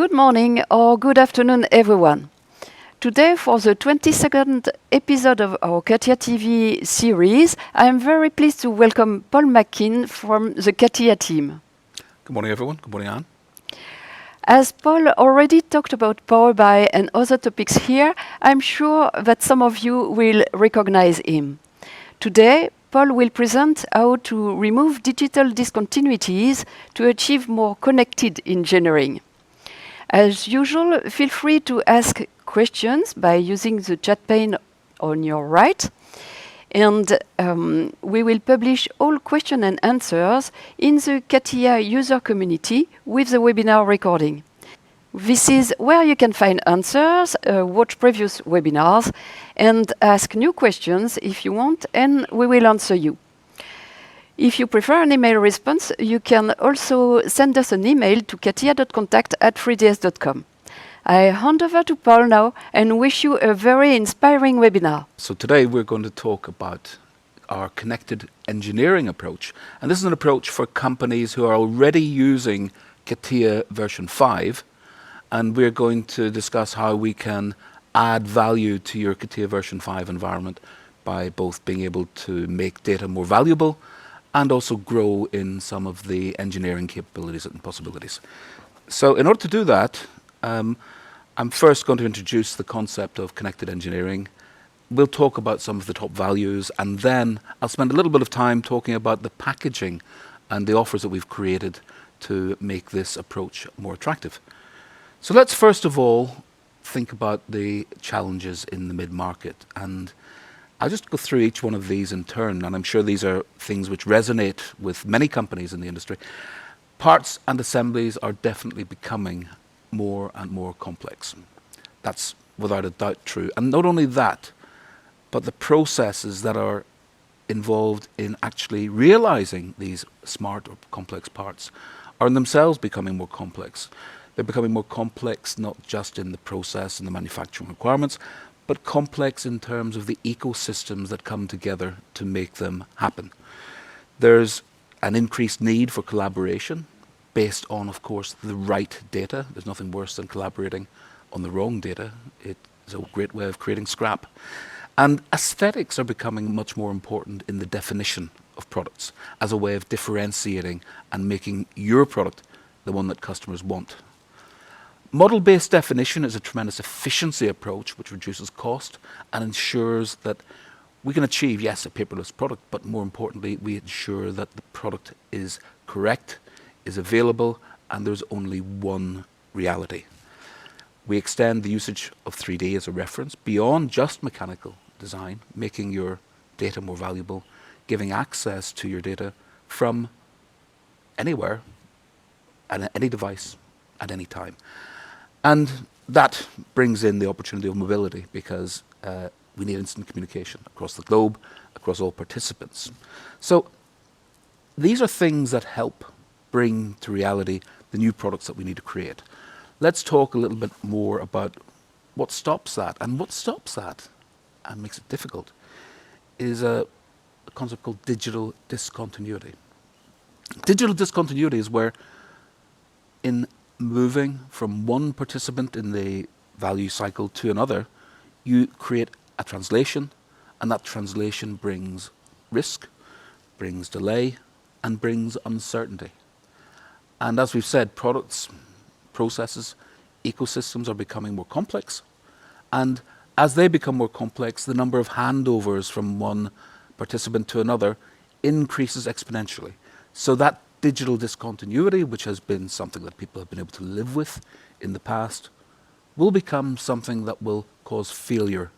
Good morning or good afternoon, everyone. Today, for the 22nd episode of our CATIA TV series, I am very pleased to welcome Paul McKean from the CATIA team. Good morning, everyone. Good morning, Anne. As Paul already talked about Power BI and other topics here, I'm sure that some of you will recognize him. Today, Paul will present how to remove digital discontinuities to achieve more connected engineering. As usual, feel free to ask questions by using the chat pane on your right. And we will publish all questions and answers in the CATIA user community with the webinar recording. This is where you can find answers, watch previous webinars, and ask new questions if you want, and we will answer you. If you prefer an email response, you can also send us an email to katia.contact@3ds.com. I hand over to Paul now and wish you a very inspiring webinar. So today we're going to talk about our connected engineering approach. And this is an approach for companies who are already using CATIA version 5. And we're going to discuss how we can add value to your CATIA version 5 environment by both being able to make data more valuable and also grow in some of the engineering capabilities and possibilities. So in order to do that, I'm first going to introduce the concept of connected engineering. We'll talk about some of the top values, and then I'll spend a little bit of time talking about the packaging and the offers that we've created to make this approach more attractive. So let's first of all think about the challenges in the mid-market, and I'll just go through each one of these in turn, and I'm sure these are things which resonate with many companies in the industry. Parts and assemblies are definitely becoming more and more complex. That's without a doubt true. And not only that, but the processes that are involved in actually realizing these smart or complex parts are in themselves becoming more complex. They're becoming more complex not just in the process and the manufacturing requirements, but complex in terms of the ecosystems that come together to make them happen. There's an increased need for collaboration based on, of course, the right data. There's nothing worse than collaborating on the wrong data. It is a great way of creating scrap. And aesthetics are becoming much more important in the definition of products as a way of differentiating and making your product the one that customers want. Model-based definition is a tremendous efficiency approach which reduces cost and ensures that we can achieve, yes, a paperless product, but more importantly, we ensure that the product is correct, is available, and there's only one reality. We extend the usage of 3D as a reference beyond just mechanical design, making your data more valuable, giving access to your data from anywhere, at any device, at any time. And that brings in the opportunity of mobility because we need instant communication across the globe, across all participants. So these are things that help bring to reality the new products that we need to create. Let's talk a little bit more about what stops that. And what stops that and makes it difficult is a concept called digital discontinuity. Digital discontinuity is where in moving from one participant in the value cycle to another, you create a translation, and that translation brings risk, brings delay, and brings uncertainty. And as we've said, products, processes, ecosystems are becoming more complex. And as they become more complex, the number of handovers from one participant to another increases exponentially. So that digital discontinuity, which has been something that people have been able to live with in the past, will become something that will cause failure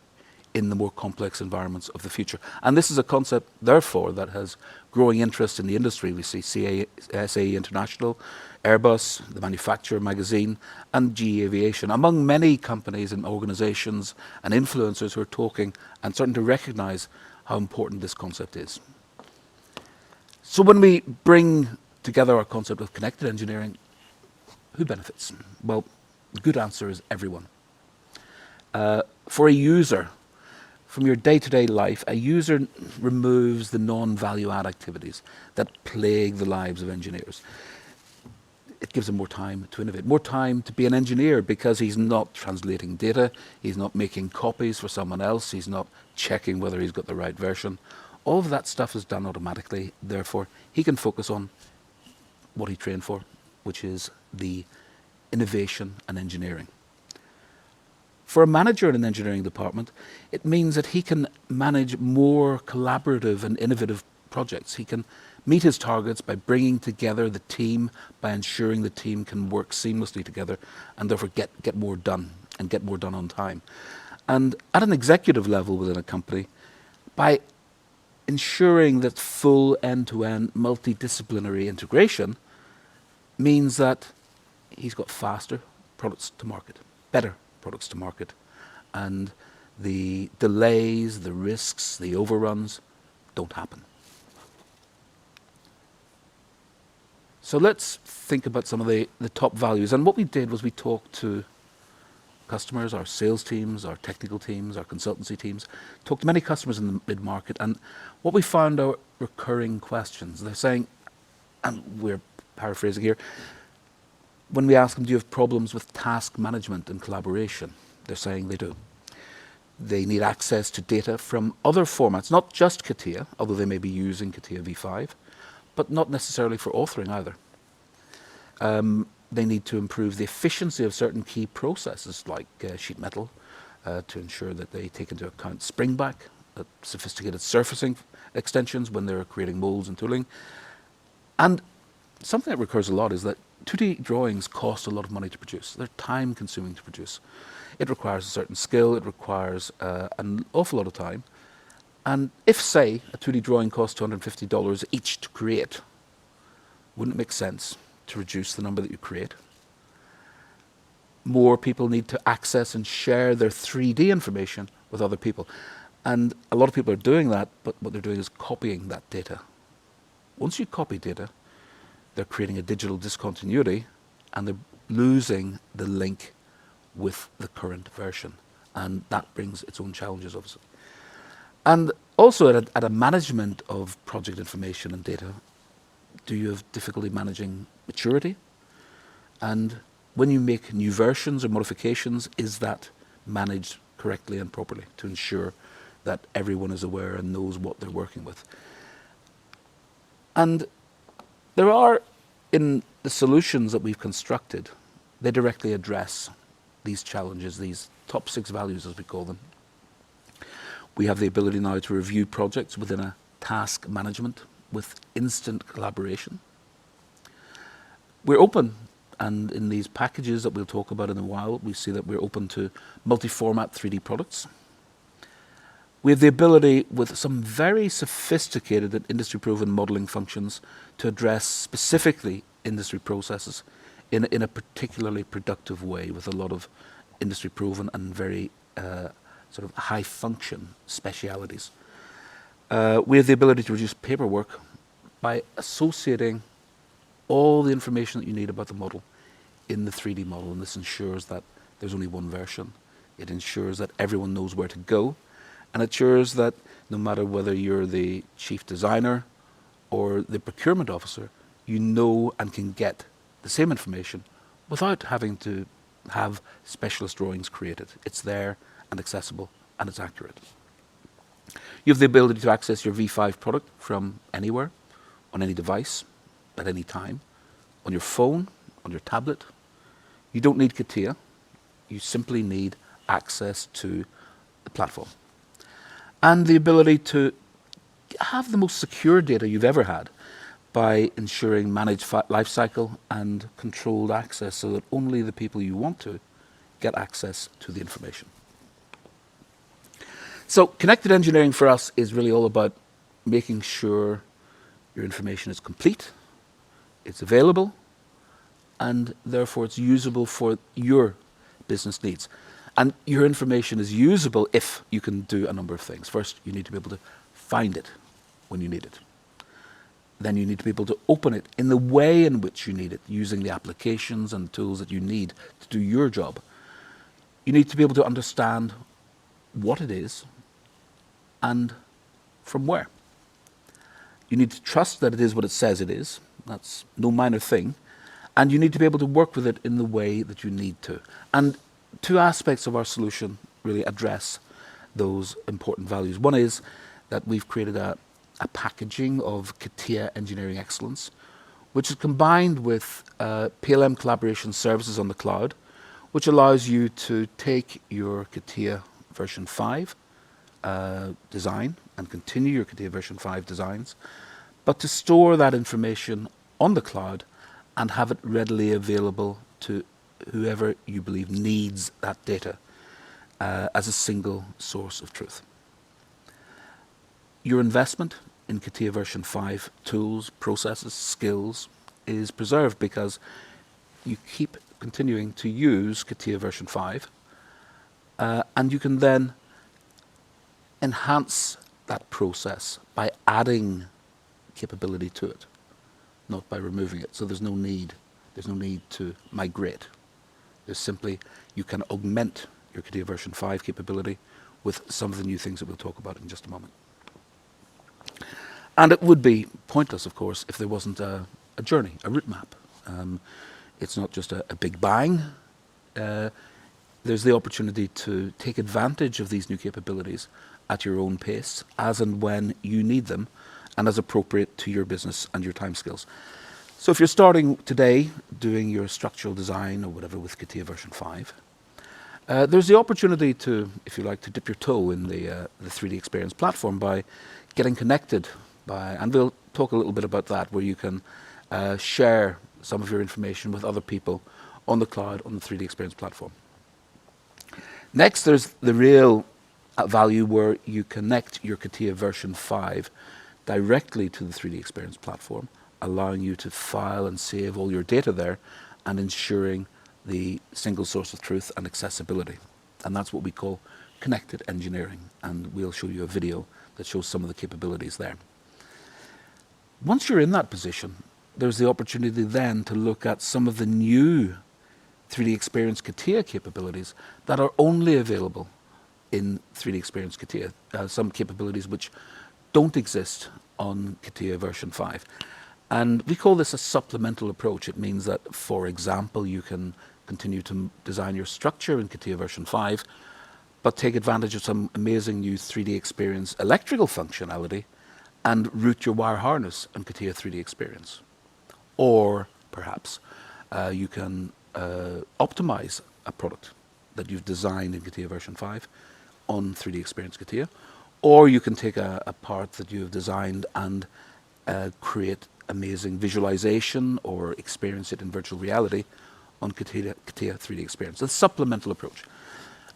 in the more complex environments of the future. And this is a concept, therefore, that has growing interest in the industry. We see SAE International, Airbus, the Manufacturer magazine, and GE Aviation, among many companies and organizations and influencers who are talking and starting to recognize how important this concept is. So when we bring together our concept of connected engineering, who benefits? Well, the good answer is everyone. For a user, from your day-to-day life, a user removes the non-value add activities that plague the lives of engineers. it gives him more time to innovate, more time to be an engineer, because he's not translating data, he's not making copies for someone else, he's not checking whether he's got the right version. All of that stuff is done automatically. Therefore, he can focus on what he trained for, which is the innovation and engineering. For a manager in an engineering department, it means that he can manage more collaborative and innovative projects. He can meet his targets by bringing together the team, by ensuring the team can work seamlessly together, and therefore get more done, and get more done on time. And at an executive level within a company, by ensuring that full end-to-end multidisciplinary integration means that he's got faster products to market, better products to market, and the delays, the risks, the overruns don't happen. So let's think about some of the top values. And what we did was we talked to customers, our sales teams, our technical teams, our consultancy teams, talked to many customers in the mid-market, and what we found are recurring questions. They're saying, and we're paraphrasing here, when we ask them, do you have problems with task management and collaboration? They're saying they do. They need access to data from other formats, not just CATIA, although they may be using CATIA V5, but not necessarily for authoring either. They need to improve the efficiency of certain key processes like sheet metal to ensure that they take into account springback, sophisticated surfacing extensions when they're creating molds and tooling. And something that recurs a lot is that 2D drawings cost a lot of money to produce. They're time consuming to produce. It requires a certain skill, it requires an awful lot of time. And if, say, a 2D drawing costs $250 each to create, wouldn't it make sense to reduce the number that you create? More people need to access and share their 3D information with other people. And a lot of people are doing that, but what they're doing is copying that data. Once you copy data, they're creating a digital discontinuity, and they're losing the link with the current version. And that brings its own challenges, obviously. And also at a management of project information and data, do you have difficulty managing maturity? And when you make new versions or modifications, is that managed correctly and properly to ensure that everyone is aware and knows what they're working with? And there are, in the solutions that we've constructed, they directly address these challenges, these top 6 values as we call them. We have the ability now to review projects within a task management with instant collaboration. We're open, and in these packages that we'll talk about in a while, we see that we're open to multi-format 3D products. We have the ability with some very sophisticated and industry-proven modeling functions to address specifically industry processes in a particularly productive way with a lot of industry-proven and very sort of high-function specialities. We have the ability to reduce paperwork by associating all the information that you need about the model in the 3D model, and this ensures that there's only one version. It ensures that everyone knows where to go, and it ensures that no matter whether you're the chief designer or the procurement officer, you know and can get the same information without having to have specialist drawings created. It's there and accessible, and it's accurate. You have the ability to access your V5 product from anywhere, on any device, at any time, on your phone, on your tablet. You don't need CATIA. You simply need access to the platform. And the ability to have the most secure data you've ever had by ensuring managed lifecycle and controlled access so that only the people you want to get access to the information. So connected engineering for us is really all about making sure your information is complete, it's available, and therefore it's usable for your business needs. And your information is usable if you can do a number of things. First, you need to be able to find it when you need it. Then you need to be able to open it in the way in which you need it, using the applications and tools that you need to do your job. You need to be able to understand what it is and from where. You need to trust that it is what it says it is. That's no minor thing. And you need to be able to work with it in the way that you need to. And two aspects of our solution really address those important values. One is that we've created a packaging of CATIA engineering excellence, which is combined with PLM collaboration services on the cloud, which allows you to take your CATIA version 5 design and continue your CATIA version 5 designs, but to store that information on the cloud and have it readily available to whoever you believe needs that data as a single source of truth. Your investment in CATIA version 5 tools, processes, skills is preserved because you keep continuing to use CATIA version 5 and you can then enhance that process by adding capability to it, not by removing it. So there's no need to migrate. There's simply, you can augment your CATIA version 5 capability with some of the new things that we'll talk about in just a moment. And it would be pointless, of course, if there wasn't a journey, a route map. It's not just a big bang. There's the opportunity to take advantage of these new capabilities at your own pace, as and when you need them, and as appropriate to your business and your timescales. So if you're starting today doing your structural design or whatever with CATIA version 5, there's the opportunity to, if you like, to dip your toe in the 3DEXPERIENCE platform by getting connected and we'll talk a little bit about that, where you can share some of your information with other people on the cloud, on the 3DEXPERIENCE platform. Next, there's the real value where you connect your CATIA version 5 directly to the 3DEXPERIENCE platform, allowing you to file and save all your data there and ensuring the single source of truth and accessibility. And that's what we call connected engineering. And we'll show you a video that shows some of the capabilities there. Once you're in that position, there's the opportunity then to look at some of the new 3DEXPERIENCE CATIA capabilities that are only available in 3DEXPERIENCE CATIA, some capabilities which don't exist on CATIA version 5. And we call this a supplemental approach. It means that, for example, you can continue to design your structure in CATIA version 5, but take advantage of some amazing new 3DEXPERIENCE electrical functionality and route your wire harness on CATIA 3DEXPERIENCE. Or perhaps you can optimize a product that you've designed in CATIA version 5 on 3DEXPERIENCE CATIA. Or you can take a part that you've designed and create amazing visualization or experience it in virtual reality on CATIA 3DEXPERIENCE. It's a supplemental approach.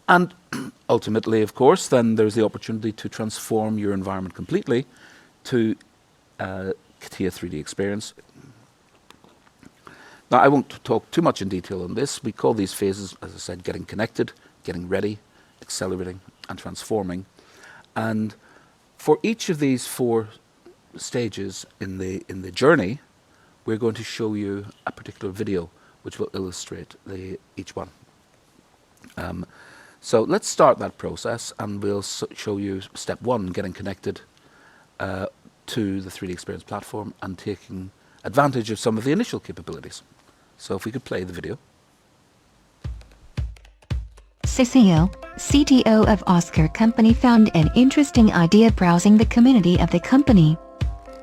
And ultimately, of course, then there's the opportunity to transform your environment completely to CATIA 3DEXPERIENCE. Now, I won't talk too much in detail on this. We call these phases, as I said, getting connected, getting ready, accelerating, and transforming. And for each of these 4 stages in the journey, we're going to show you a particular video which will illustrate each one. So let's start that process, and we'll show you step 1, getting connected to the 3DEXPERIENCE platform and taking advantage of some of the initial capabilities. So if we could play the video. Cecile, CTO of Oscar Company, found an interesting idea browsing the community of the company.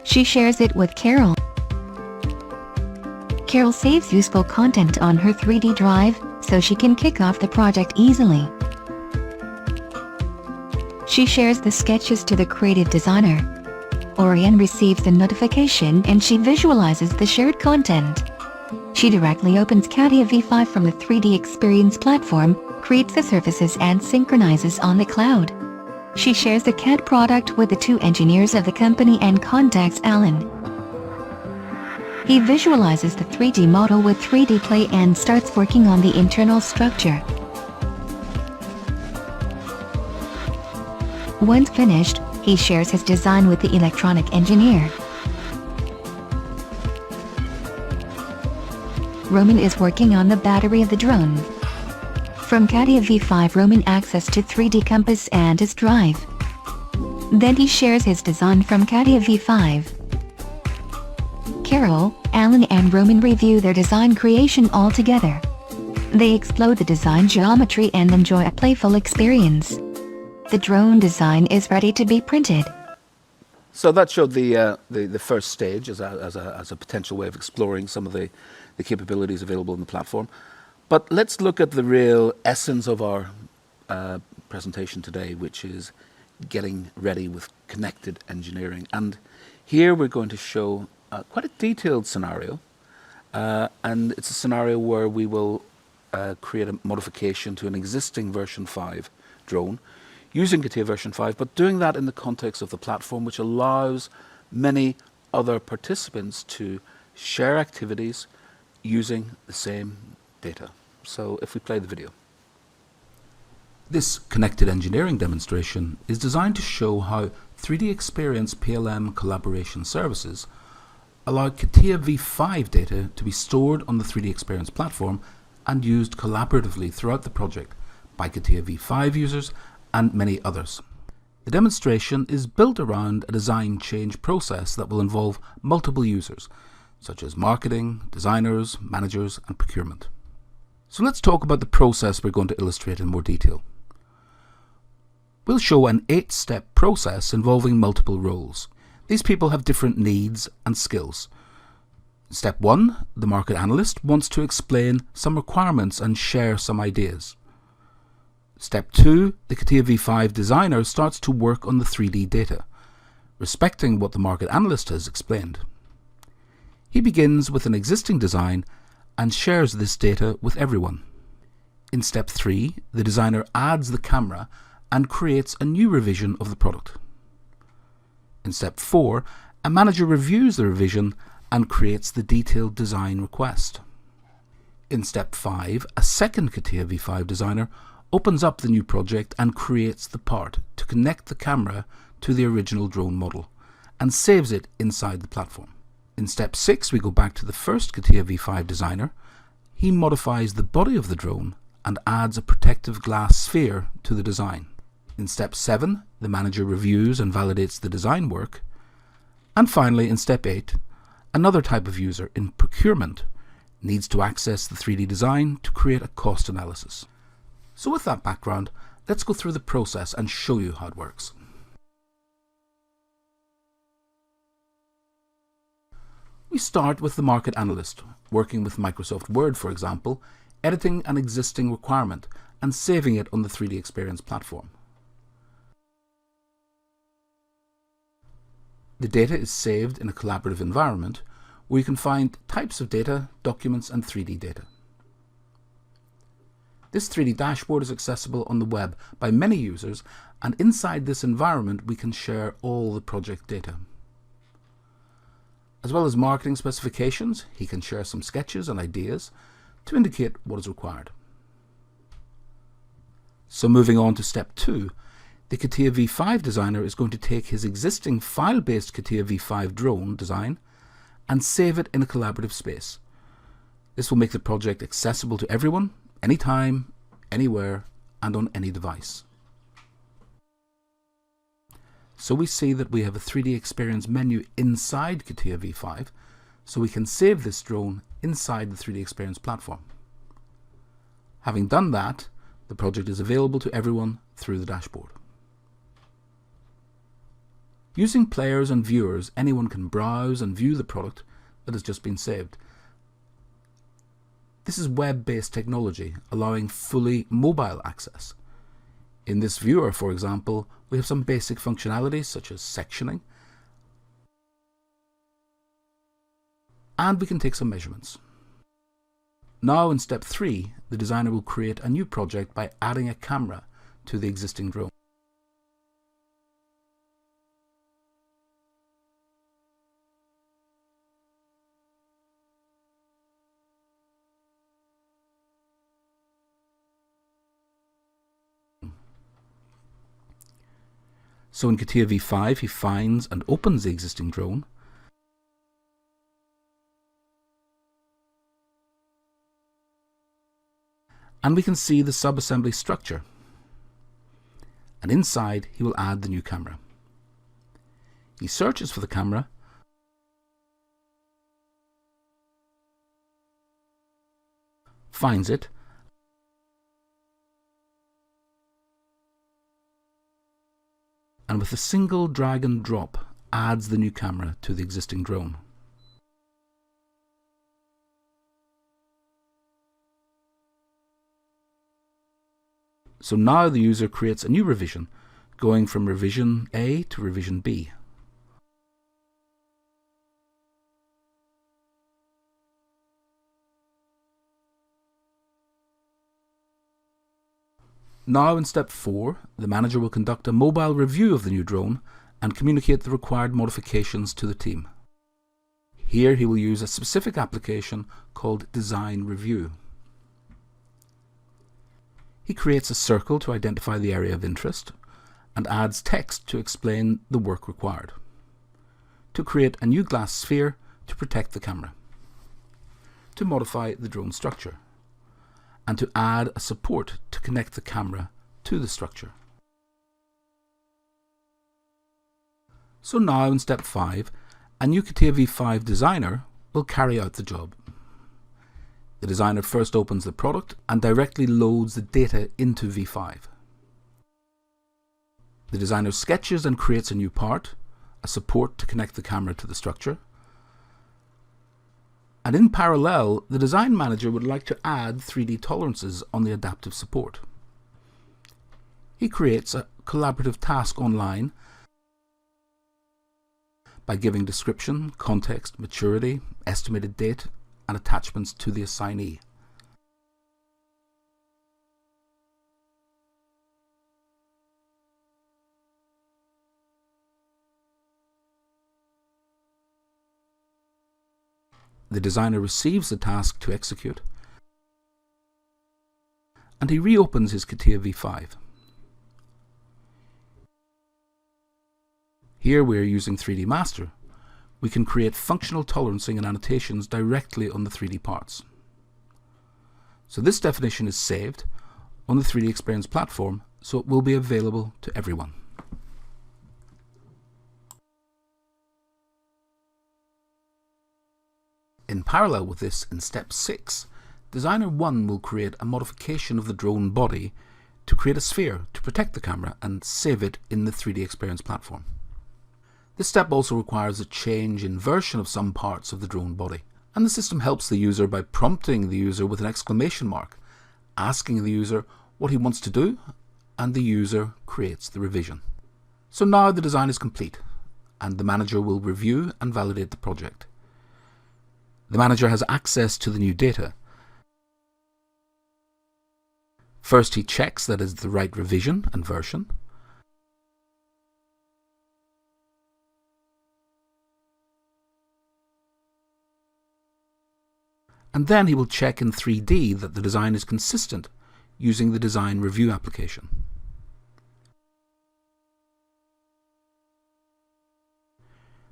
She shares it with Carol. Carol saves useful content on her 3D drive, so she can kick off the project easily. She shares the sketches to the creative designer. Orion receives the notification and she visualizes the shared content. She directly opens CATIA V5 from the 3DEXPERIENCE platform, creates the surfaces and synchronizes on the cloud. She shares the CAD product with the 2 engineers of the company and contacts Alan. He visualizes the 3D model with 3D Play and starts working on the internal structure. Once finished, he shares his design with the electronic engineer. Roman is working on the battery of the drone. From CATIA V5, Roman access to 3D Compass and his drive. Then he shares his design from CATIA V5. Carol, Alan and Roman review their design creation all together. They explode the design geometry and enjoy a playful experience. The drone design is ready to be printed. So that showed the first stage as a potential way of exploring some of the capabilities available in the platform. But let's look at the real essence of our presentation today, which is getting ready with connected engineering. And here we're going to show quite a detailed scenario. And it's a scenario where we will create a modification to an existing version 5 drone using CATIA version 5, but doing that in the context of the platform, which allows many other participants to share activities using the same data. So if we play the video. This connected engineering demonstration is designed to show how 3DEXPERIENCE PLM collaboration services allow CATIA V5 data to be stored on the 3DEXPERIENCE platform and used collaboratively throughout the project by CATIA V5 users and many others. The demonstration is built around a design change process that will involve multiple users, such as marketing, designers, managers, and procurement. So let's talk about the process we're going to illustrate in more detail. We'll show an 8-step process involving multiple roles. These people have different needs and skills. Step 1, the market analyst wants to explain some requirements and share some ideas. Step 2, the CATIA V5 designer starts to work on the 3D data, respecting what the market analyst has explained. He begins with an existing design and shares this data with everyone. In step 3, the designer adds the camera and creates a new revision of the product. In step 4, a manager reviews the revision and creates the detailed design request. In step 5, a second CATIA V5 designer opens up the new project and creates the part to connect the camera to the original drone model and saves it inside the platform. In step 6, we go back to the first CATIA V5 designer. He modifies the body of the drone and adds a protective glass sphere to the design. In step 7, the manager reviews and validates the design work. And finally, in step 8, another type of user in procurement needs to access the 3D design to create a cost analysis. So with that background, let's go through the process and show you how it works. We start with the market analyst, working with Microsoft Word, for example, editing an existing requirement and saving it on the 3DEXPERIENCE platform. The data is saved in a collaborative environment where you can find types of data, documents, and 3D data. This 3D dashboard is accessible on the web by many users, and inside this environment we can share all the project data. As well as marketing specifications, he can share some sketches and ideas to indicate what is required. So moving on to step 2, the CATIA V5 designer is going to take his existing file-based CATIA V5 drone design and save it in a collaborative space. This will make the project accessible to everyone, anytime, anywhere, and on any device. So we see that we have a 3DEXPERIENCE menu inside CATIA V5, so we can save this drone inside the 3DEXPERIENCE platform. Having done that, the project is available to everyone through the dashboard. Using players and viewers, anyone can browse and view the product that has just been saved. This is web-based technology, allowing fully mobile access. In this viewer, for example, we have some basic functionalities such as sectioning, and we can take some measurements. Now in step 3, the designer will create a new project by adding a camera to the existing drone. So in CATIA V5, he finds and opens the existing drone. And we can see the sub-assembly structure. And inside, he will add the new camera. He searches for the camera finds it, and with a single drag and drop adds the new camera to the existing drone. So now the user creates a new revision, going from revision A to revision B. Now in step 4, the manager will conduct a mobile review of the new drone and communicate the required modifications to the team. Here he will use a specific application called Design Review. He creates a circle to identify the area of interest and adds text to explain the work required, to create a new glass sphere to protect the camera, to modify the drone structure, and to add a support to connect the camera to the structure. So now in step 5, a new CATIA V5 designer will carry out the job. The designer first opens the product and directly loads the data into V5. The designer sketches and creates a new part, a support to connect the camera to the structure. And in parallel, the design manager would like to add 3D tolerances on the adaptive support. He creates a collaborative task online by giving description, context, maturity, estimated date, and attachments to the assignee. The designer receives the task to execute, and he reopens his CATIA V5. Here we are using 3D Master. We can create functional tolerancing and annotations directly on the 3D parts. So this definition is saved on the 3D Experience platform, so it will be available to everyone. In parallel with this, in step 6, Designer 1 will create a modification of the drone body to create a sphere to protect the camera and save it in the 3D Experience platform. This step also requires a change in version of some parts of the drone body, and the system helps the user by prompting the user with an exclamation mark, asking the user what he wants to do, and the user creates the revision. So now the design is complete, and the manager will review and validate the project. The manager has access to the new data. First, he checks that it's the right revision and version. And then he will check in 3D that the design is consistent using the Design Review application.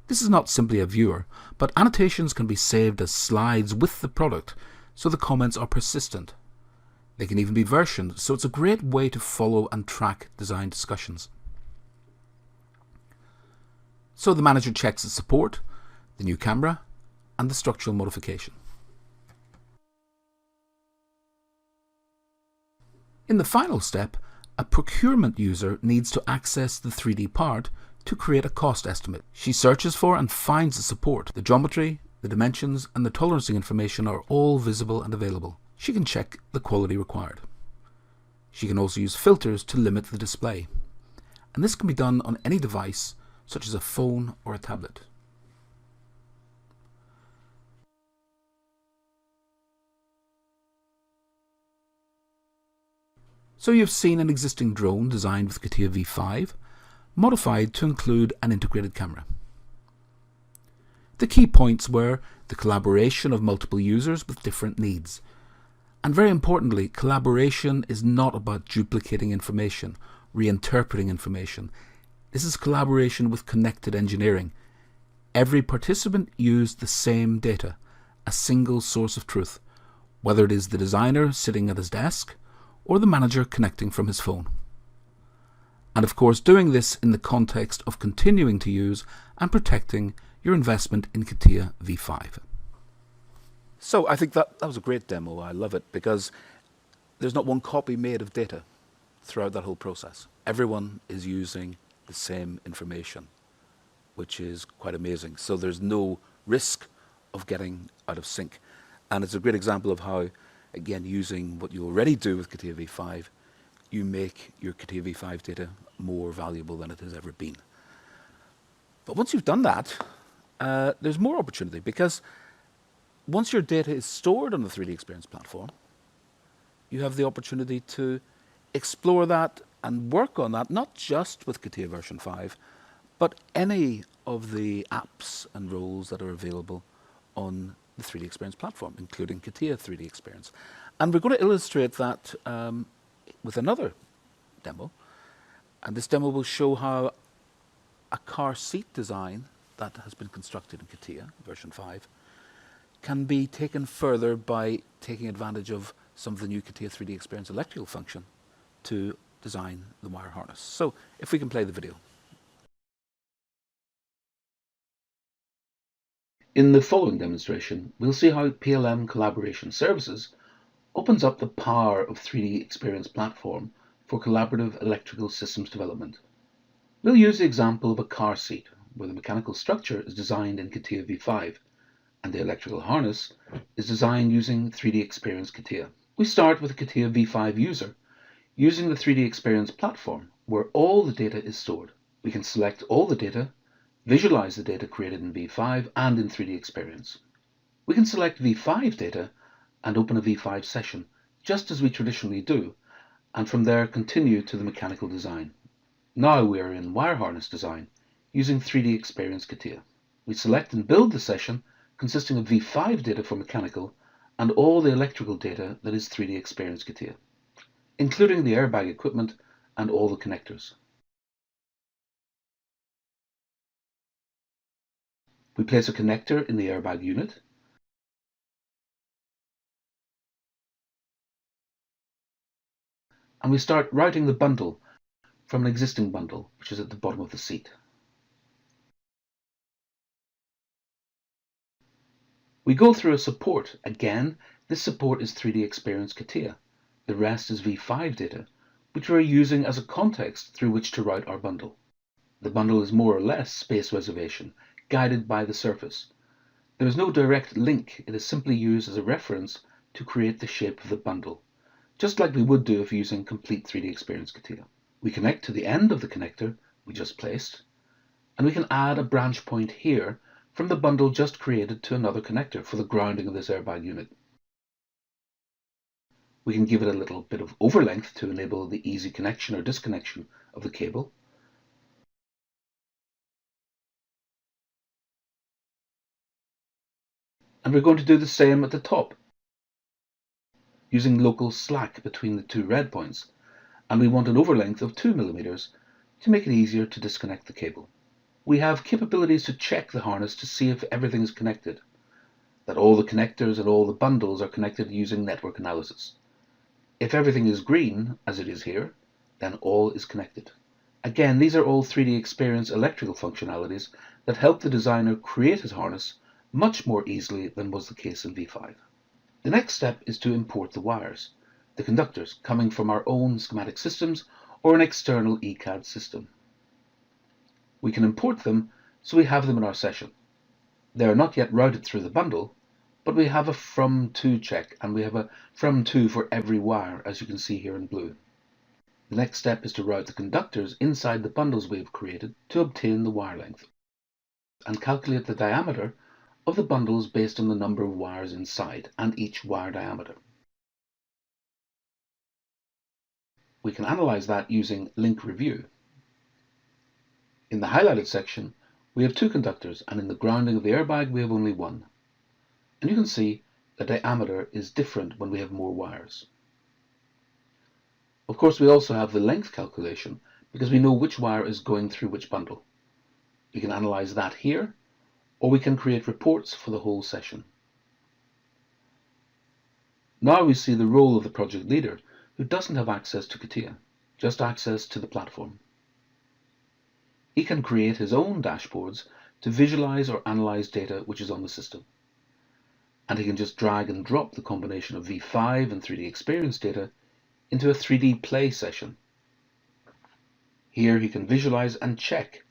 This is not simply a viewer, but annotations can be saved as slides with the product, so the comments are persistent. They can even be versioned, so it's a great way to follow and track design discussions. So the manager checks the support, the new camera, and the structural modification. In the final step, a procurement user needs to access the 3D part to create a cost estimate. She searches for and finds the support. The geometry, the dimensions, and the tolerancing information are all visible and available. She can check the quality required. She can also use filters to limit the display. And this can be done on any device, such as a phone or a tablet. So you've seen an existing drone designed with CATIA V5, modified to include an integrated camera. The key points were the collaboration of multiple users with different needs. And very importantly, collaboration is not about duplicating information, reinterpreting information. This is collaboration with connected engineering. Every participant used the same data, a single source of truth, whether it is the designer sitting at his desk or the manager connecting from his phone. And of course, doing this in the context of continuing to use and protecting your investment in CATIA V5. So I think that was a great demo. I love it because there's not one copy made of data throughout that whole process. Everyone is using the same information, which is quite amazing. So there's no risk of getting out of sync. And it's a great example of how, again, using what you already do with CATIA v5, you make your CATIA v5 data more valuable than it has ever been. But once you've done that, there's more opportunity, because once your data is stored on the 3D Experience platform, you have the opportunity to explore that and work on that, not just with CATIA version 5, but any of the apps and roles that are available on the 3D Experience platform, including CATIA 3D Experience. And we're going to illustrate that with another demo. And this demo will show how a car seat design that has been constructed in CATIA version 5 can be taken further by taking advantage of some of the new CATIA 3D Experience electrical function to design the wire harness. So if we can play the video. In the following demonstration, we'll see how PLM Collaboration Services opens up the power of 3D Experience platform for collaborative electrical systems development. We'll use the example of a car seat, where the mechanical structure is designed in CATIA v5, and the electrical harness is designed using 3D Experience CATIA. We start with a CATIA v5 user, using the 3D Experience platform, where all the data is stored. We can select all the data, visualize the data created in v5 and in 3D Experience. We can select v5 data and open a v5 session, just as we traditionally do, and from there continue to the mechanical design. Now we are in wire harness design, using 3D Experience CATIA. We select and build the session consisting of v5 data for mechanical and all the electrical data that is 3D Experience CATIA, including the airbag equipment and all the connectors. We place a connector in the airbag unit, and we start routing the bundle from an existing bundle, which is at the bottom of the seat. We go through a support. Again, this support is 3D Experience CATIA. The rest is v5 data, which we're using as a context through which to route our bundle. The bundle is more or less space reservation, guided by the surface. There is no direct link. It is simply used as a reference to create the shape of the bundle, just like we would do if using complete 3D Experience CATIA. We connect to the end of the connector we just placed, and we can add a branch point here from the bundle just created to another connector for the grounding of this airbag unit. We can give it a little bit of overlength to enable the easy connection or disconnection of the cable. And we're going to do the same at the top, using local slack between the two red points, and we want an overlength of 2 mm to make it easier to disconnect the cable. We have capabilities to check the harness to see if everything is connected, that all the connectors and all the bundles are connected using network analysis. If everything is green, as it is here, then all is connected. Again, these are all 3D Experience electrical functionalities that help the designer create his harness much more easily than was the case in v5. The next step is to import the wires, the conductors coming from our own schematic systems or an external ECAD system. We can import them so we have them in our session. They are not yet routed through the bundle, but we have a from to check, and we have a from to for every wire, as you can see here in blue. The next step is to route the conductors inside the bundles we have created to obtain the wire length, and calculate the diameter of the bundles based on the number of wires inside and each wire diameter. We can analyze that using link review. In the highlighted section, we have 2 conductors, and in the grounding of the airbag we have only 1. And you can see the diameter is different when we have more wires. Of course, we also have the length calculation because we know which wire is going through which bundle. We can analyze that here, or we can create reports for the whole session. Now we see the role of the project leader, who doesn't have access to CATIA, just access to the platform. He can create his own dashboards to visualize or analyze data which is on the system. and he can just drag and drop the combination of V5 and 3D Experience data into a 3D Play session. Here he can visualize and check,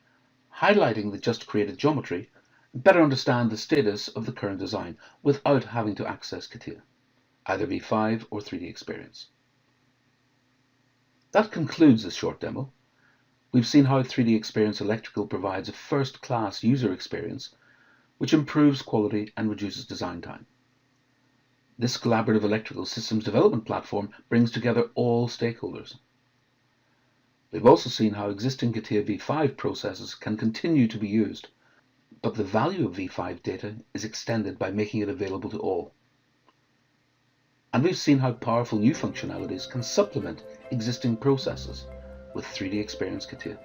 highlighting the just created geometry, and better understand the status of the current design without having to access CATIA, either V5 or 3D Experience. That concludes this short demo. We've seen how 3D Experience Electrical provides a first-class user experience which improves quality and reduces design time. This collaborative electrical systems development platform brings together all stakeholders. We've also seen how existing CATIA V5 processes can continue to be used, but the value of V5 data is extended by making it available to all. And we've seen how powerful new functionalities can supplement existing processes with 3D Experience CATIA.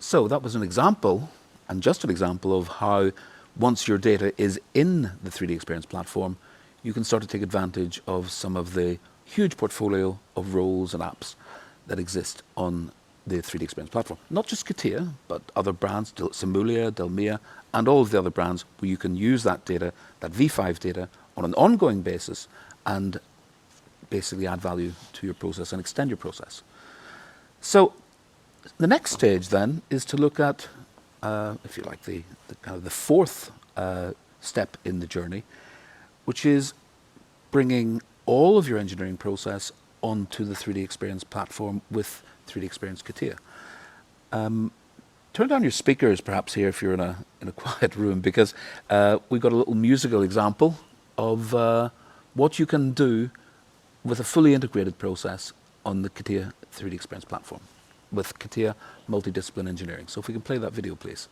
So that was an example, and just an example, of how once your data is in the 3D Experience platform, you can start to take advantage of some of the huge portfolio of roles and apps that exist on the 3D Experience platform. Not just CATIA, but other brands, Simulia, Delmia, and all of the other brands where you can use that data, that V5 data, on an ongoing basis and basically add value to your process and extend your process. So the next stage then is to look at, if you like, the kind of the fourth step in the journey, which is bringing all of your engineering process onto the 3D Experience platform with 3D Experience CATIA. Turn down your speakers perhaps here if you're in a quiet room, because we've got a little musical example of what you can do with a fully integrated process on the CATIA 3D Experience platform with CATIA Multidiscipline Engineering. So if we can play that video, please.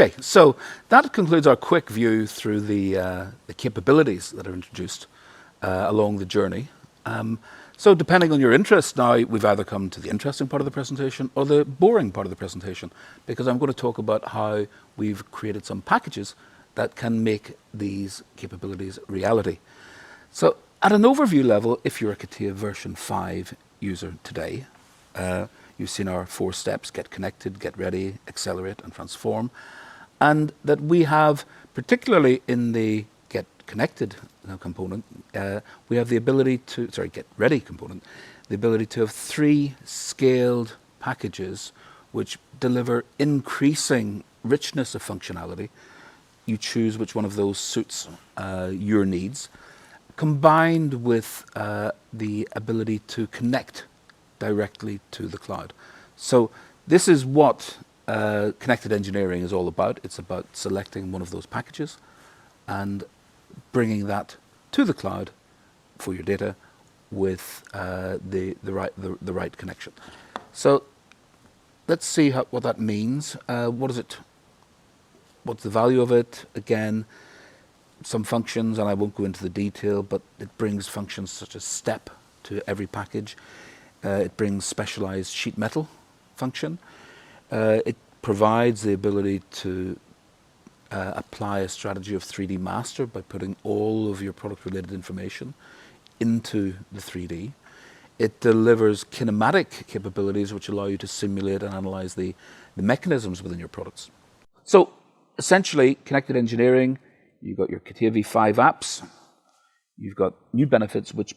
Okay, so that concludes our quick view through the capabilities that are introduced along the journey. So depending on your interest now, we've either come to the interesting part of the presentation or the boring part of the presentation, because I'm going to talk about how we've created some packages that can make these capabilities reality. So at an overview level, if you're a CATIA version 5 user today, you've seen our 4 steps: get connected, get ready, accelerate, and transform. And that we have, particularly in the get connected component, we have the ability to, get ready component, the ability to have 3 scaled packages which deliver increasing richness of functionality. You choose which one of those suits your needs, combined with the ability to connect directly to the cloud. So this is what connected engineering is all about. It's about selecting one of those packages and bringing that to the cloud for your data with the right connection. So let's see what that means. What does it what's the value of it? Again, some functions, and I won't go into the detail, but it brings functions such as step to every package. It brings specialized sheet metal function. It provides the ability to apply a strategy of 3D master by putting all of your product related information into the 3D. It delivers kinematic capabilities which allow you to simulate and analyze the mechanisms within your products. So essentially, connected engineering, you've got your CATIA V5 apps, you've got new benefits which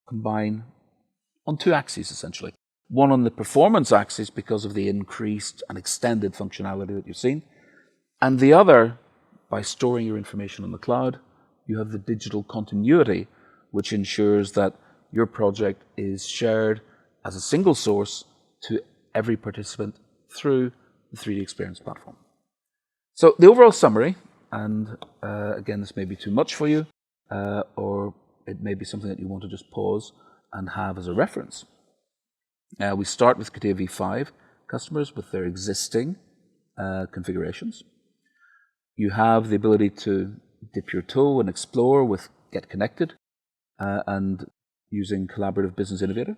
combine on two axes essentially. One on the performance axis because of the increased and extended functionality that you've seen, and the other, by storing your information on the cloud, you have the digital continuity which ensures that your project is shared as a single source to every participant through the 3D Experience platform. So the overall summary, and again, this may be too much for you, or it may be something that you want to just pause and have as a reference. We start with CATIA V5 customers with their existing configurations. You have the ability to dip your toe and explore with Get Connected and using Collaborative Business Innovator.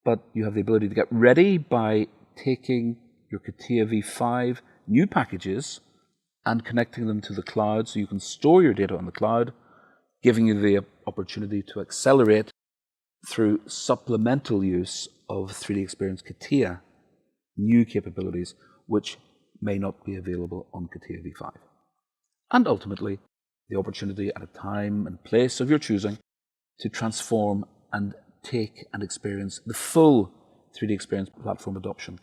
But you have the ability to get ready by taking your CATIA V5 new packages and connecting them to the cloud so you can store your data on the cloud, giving you the opportunity to accelerate through supplemental use of 3D Experience CATIA new capabilities which may not be available on CATIA V5. And ultimately, the opportunity at a time and place of your choosing to transform and take and experience the full 3D Experience platform adoption.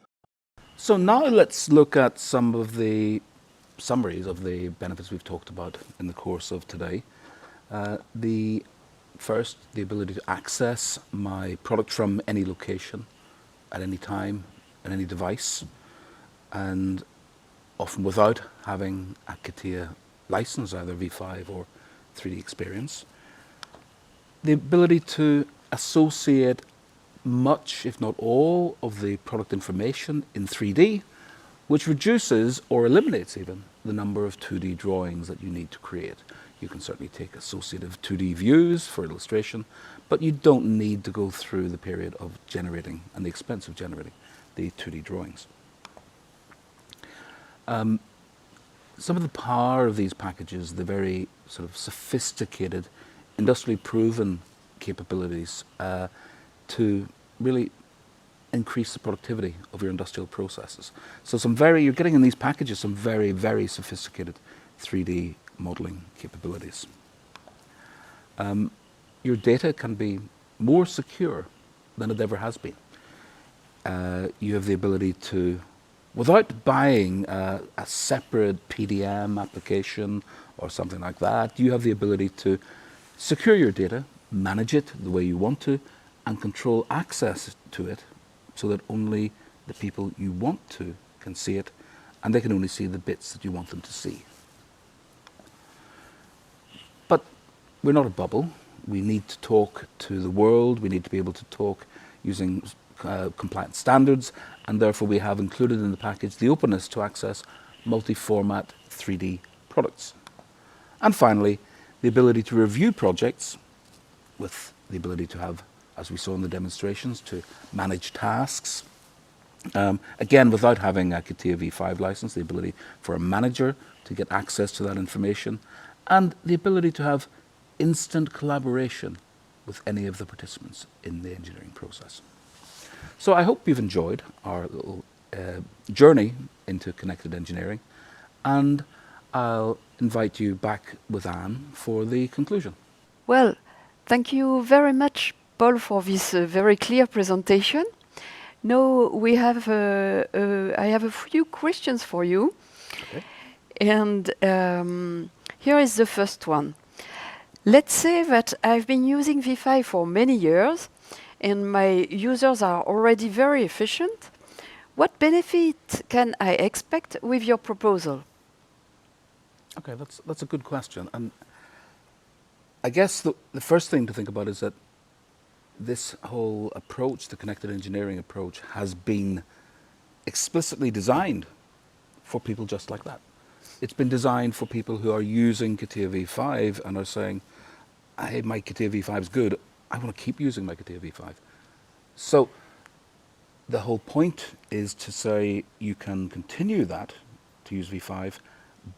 So now let's look at some of the summaries of the benefits we've talked about in the course of today. First, the ability to access my product from any location, at any time, on any device, and often without having a CATIA license, either V5 or 3D Experience. The ability to associate much, if not all, of the product information in 3D, which reduces or eliminates even the number of 2D drawings that you need to create. You can certainly take associative 2D views for illustration, but you don't need to go through the period of generating and the expense of generating the 2D drawings. Some of the power of these packages, the very sort of sophisticated, industrially proven capabilities to really increase the productivity of your industrial processes. So you're getting in these packages some very, very sophisticated 3D modeling capabilities. Your data can be more secure than it ever has been. You have the ability to, without buying a separate PDM application or something like that, you have the ability to secure your data, manage it the way you want to, and control access to it so that only the people you want to can see it, and they can only see the bits that you want them to see. But we're not a bubble. We need to talk to the world. We need to be able to talk using compliant standards, and therefore we have included in the package the openness to access multi-format 3D products. And finally, the ability to review projects with the ability to have, as we saw in the demonstrations, to manage tasks. Again, without having a CATIA V5 license, the ability for a manager to get access to that information, and the ability to have instant collaboration with any of the participants in the engineering process. So I hope you've enjoyed our little journey into connected engineering, and I'll invite you back with Anne for the conclusion. Well, thank you very much, Paul, for this very clear presentation. Now we have, I have a few questions for you. Okay. And here is the first one. Let's say that I've been using V5 for many years and my users are already very efficient. What benefit can I expect with your proposal? Okay, that's a good question. And I guess the first thing to think about is that this whole approach, the connected engineering approach, has been explicitly designed for people just like that. It's been designed for people who are using CATIA V5 and are saying, hey, my CATIA V5 is good. I want to keep using my CATIA V5. So the whole point is to say you can continue that, to use V5,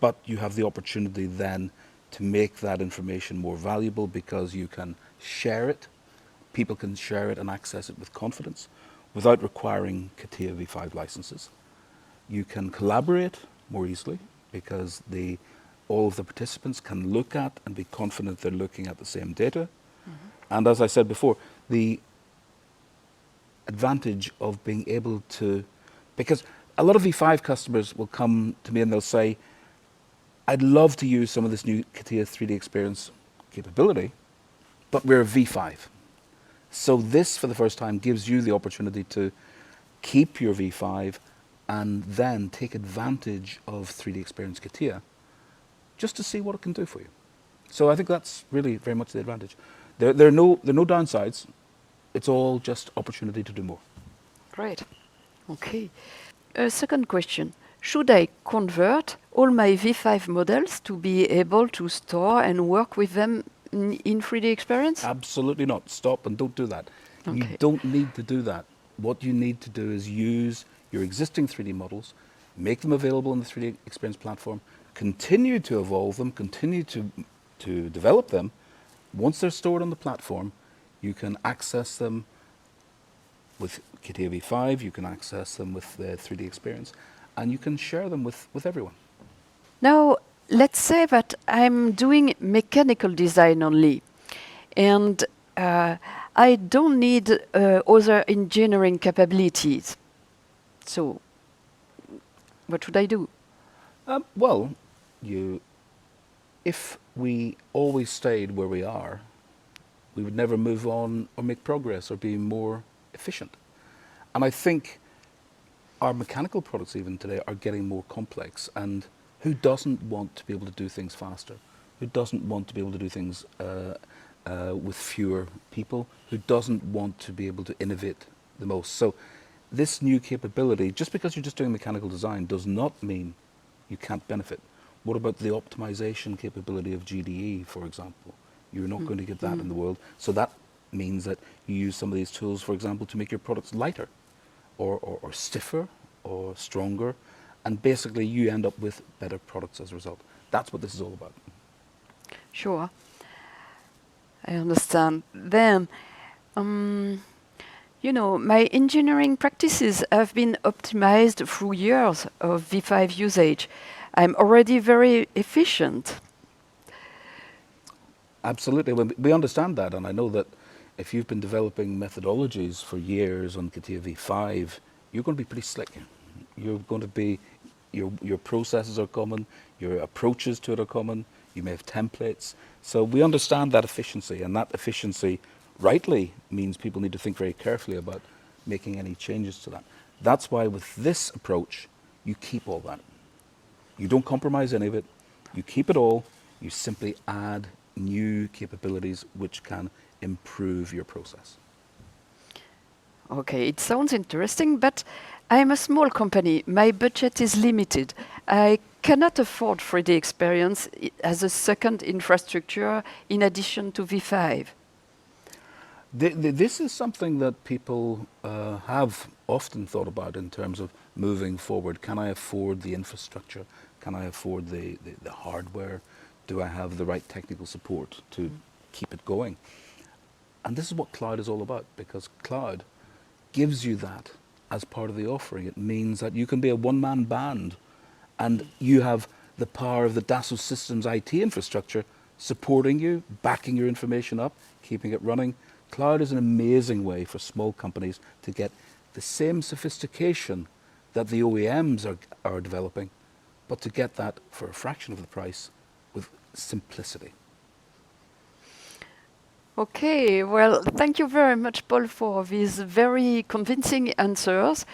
but you have the opportunity then to make that information more valuable because you can share it. People can share it and access it with confidence without requiring CATIA V5 licenses. You can collaborate more easily because all of the participants can look at and be confident they're looking at the same data. And as I said before, the advantage of being able to, because a lot of V5 customers will come to me and they'll say, I'd love to use some of this new CATIA 3D experience capability, but we're a V5. So this, for the first time, gives you the opportunity to keep your V5 and then take advantage of 3D experience CATIA just to see what it can do for you. So I think that's really very much the advantage. There are no downsides. It's all just opportunity to do more. Great. Okay. A second question. Should I convert all my V5 models to be able to store and work with them in 3D experience? Absolutely not. Stop and don't do that. Okay. You don't need to do that. What you need to do is use your existing 3D models, make them available on the 3D experience platform, continue to evolve them, continue to develop them. Once they're stored on the platform, you can access them with CATIA V5, you can access them with the 3D experience, and you can share them with everyone. Now, let's say that I'm doing mechanical design only, and I don't need other engineering capabilities. So, what should I do? Well, if we always stayed where we are, we would never move on or make progress or be more efficient. And I think our mechanical products even today are getting more complex, and who doesn't want to be able to do things faster? Who doesn't want to be able to do things with fewer people? Who doesn't want to be able to innovate the most? So this new capability, just because you're just doing mechanical design, does not mean you can't benefit. What about the optimization capability of GDE, for example? You're not going to get that in the world. So that means that you use some of these tools, for example, to make your products lighter or stiffer or stronger. And basically you end up with better products as a result. That's what this is all about. Sure. I understand. Then, you know, my engineering practices have been optimized through years of V5 usage. I'm already very efficient. Absolutely. Well, we understand that, and I know that if you've been developing methodologies for years on CATIA V5, you're going to be pretty slick. You're going to be, your processes are common, your approaches to it are common, you may have templates. So we understand that efficiency, and that efficiency rightly means people need to think very carefully about making any changes to that. That's why with this approach, you keep all that. You don't compromise any of it, you keep it all, you simply add new capabilities which can improve your process. Okay, it sounds interesting, but I'm a small company. My budget is limited. I cannot afford 3D experience as a second infrastructure in addition to V5. This is something that people have often thought about in terms of moving forward. Can I afford the infrastructure? Can I afford the hardware? Do I have the right technical support to keep it going? And this is what cloud is all about, because cloud gives you that as part of the offering. It means that you can be a one-man band and you have the power of the Dassault Systems IT infrastructure supporting you, backing your information up, keeping it running. Cloud is an amazing way for small companies to get the same sophistication that the OEMs are developing, but to get that for a fraction of the price with simplicity. Okay, well, thank you very much, Paul, for these very convincing answers.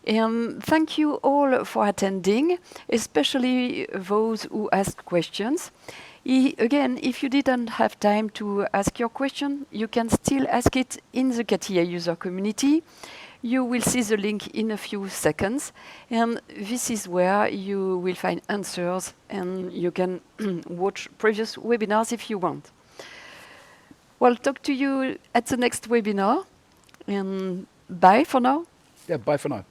And thank you all for attending, especially those who asked questions. Again, if you didn't have time to ask your question, you can still ask it in the CATIA user community. You will see the link in a few seconds, and this is where you will find answers, and you can watch previous webinars if you want. Well, talk to you at the next webinar, and bye for now. Yeah, bye for now.